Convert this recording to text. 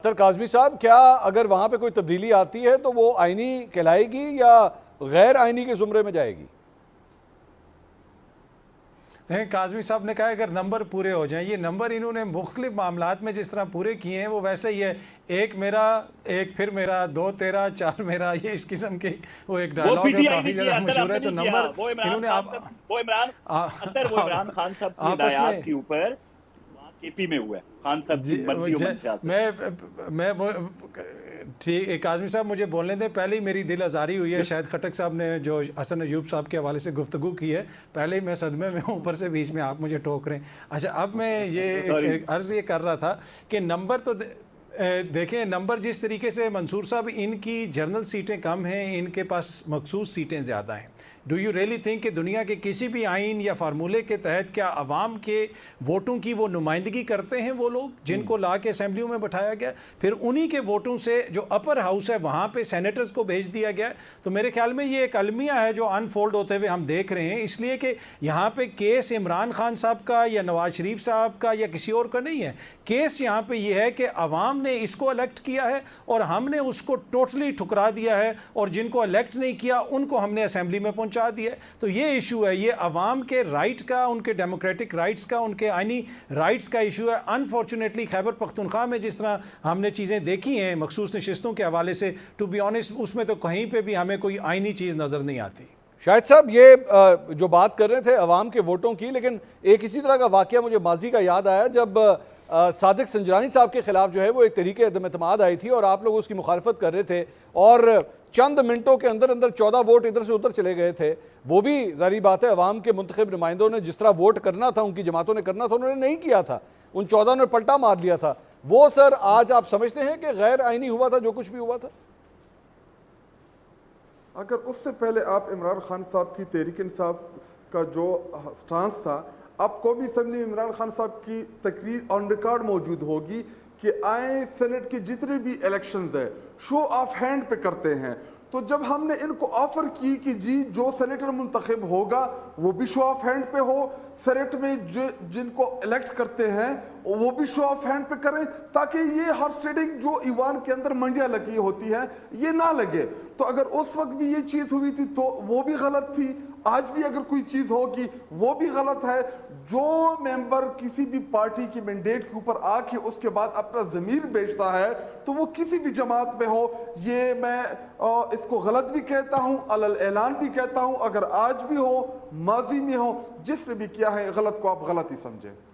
سر کاظمی صاحب، کیا اگر وہاں پہ کوئی تبدیلی آتی ہے تو وہ آئینی کہلائے گی یا غیر آئینی کے زمرے میں جائے گی؟ کاظمی صاحب نے کہا اگر نمبر پورے ہو جائیں، یہ نمبر انہوں نے مختلف معاملات میں جس طرح پورے کیے ہیں وہ ویسے ہی ہے، ایک میرا، ایک پھر میرا، دو تیرا، چار میرا، یہ اس قسم کی وہ ایک ڈائلاگ ہے، کافی زیادہ مشہور ہے۔ تو نمبر انہوں نے وہ عمران خان صاحب کی آپس میں ہدایات کے اوپر وہاں کے پی میں ہوا ہے، خان صاحب کی مرضی و منشا سے۔ میں ٹھیک کاظمی صاحب مجھے بولنے دیں، پہلے ہی میری دل آزاری ہوئی ہے، شاید خٹک صاحب نے جو حسن ایوب صاحب کے حوالے سے گفتگو کی ہے، پہلے ہی میں صدمے میں ہوں، اوپر سے بیچ میں آپ مجھے ٹوک رہے ہیں۔ اچھا، اب میں یہ عرض یہ کر رہا تھا کہ نمبر تو دیکھیں، نمبر جس طریقے سے منصور صاحب ان کی جنرل سیٹیں کم ہیں، ان کے پاس مخصوص سیٹیں زیادہ ہیں۔ ڈو یو ریئلی تھنک کہ دنیا کے کسی بھی آئین یا فارمولے کے تحت کیا عوام کے ووٹوں کی وہ نمائندگی کرتے ہیں وہ لوگ جن کو لا کے اسمبلیوں میں بٹھایا گیا، پھر انہی کے ووٹوں سے جو اپر ہاؤس ہے وہاں پہ سینیٹرز کو بھیج دیا گیا؟ تو میرے خیال میں یہ ایک المیہ ہے جو انفولڈ ہوتے ہوئے ہم دیکھ رہے ہیں، اس لیے کہ یہاں پہ کیس عمران خان صاحب کا یا نواز شریف صاحب کا یا کسی اور کا نہیں ہے، کیس یہاں پہ یہ ہے کہ عوام نے اس کو الیکٹ کیا ہے اور ہم نے اس کو ٹوٹلی ٹھکرا دیا ہے، اور جن کو الیکٹ نہیں کیا ان کو ہم نے اسمبلی میں پہنچا دیا ہے۔ تو یہ ایشو ہے، یہ عوام کے رائٹ کا، ان کے ڈیموکریٹک رائٹس کا، ان کے آئینی رائٹس کا ایشو ہے۔ انفارچونیٹلی خیبر پختونخوا میں جس طرح ہم نے چیزیں دیکھی ہیں مخصوص نشستوں کے حوالے سے، ٹو بی آنیسٹ اس میں تو کہیں پہ بھی ہمیں کوئی آئینی چیز نظر نہیں آتی۔ شاہد صاحب، یہ جو بات کر رہے تھے عوام کے ووٹوں کی، لیکن ایک اسی طرح کا واقعہ مجھے ماضی کا یاد آیا جب صادق سنجرانی صاحب کے خلاف جو ہے وہ ایک تحریک عدم اعتماد آئی تھی اور آپ لوگ اس کی مخالفت کر رہے تھے، اور چند منٹوں کے اندر 14 ووٹ ادھر سے ادھر چلے گئے تھے۔ وہ بھی ظاہری بات ہے، عوام کے منتخب نمائندوں نے جس طرح ووٹ کرنا تھا، ان کی جماعتوں نے کرنا تھا، انہوں نے نہیں کیا تھا، ان 14 نے پلٹا مار لیا تھا۔ وہ سر آج آپ سمجھتے ہیں کہ غیر آئینی ہوا تھا جو کچھ بھی ہوا تھا؟ اگر اس سے پہلے آپ عمران خان صاحب کی تحریک انصاف کا جو سٹانس تھا، آپ کو بھی اسمبلی میں عمران خان صاحب کی تقریر آن ریکارڈ موجود ہوگی کہ آئیں سینٹ کے جتنے بھی الیکشنز ہیں شو آف ہینڈ پہ کرتے ہیں۔ تو جب ہم نے ان کو آفر کی کہ جی جو سینیٹر منتخب ہوگا وہ بھی شو آف ہینڈ پہ ہو، سینٹ میں جن کو الیکٹ کرتے ہیں وہ بھی شو آف ہینڈ پہ کریں، تاکہ یہ ہر سٹیڈنگ جو ایوان کے اندر منڈیاں لگی ہوتی ہیں یہ نہ لگے۔ تو اگر اس وقت بھی یہ چیز ہوئی تھی تو وہ بھی غلط تھی، آج بھی اگر کوئی چیز ہوگی وہ بھی غلط ہے۔ جو ممبر کسی بھی پارٹی کی مینڈیٹ کے اوپر آ کے اس کے بعد اپنا ضمیر بیچتا ہے تو وہ کسی بھی جماعت میں ہو، یہ میں اس کو غلط بھی کہتا ہوں، علل اعلان بھی کہتا ہوں، اگر آج بھی ہو، ماضی میں ہو، جس نے بھی کیا ہے غلط کو آپ غلط ہی سمجھیں۔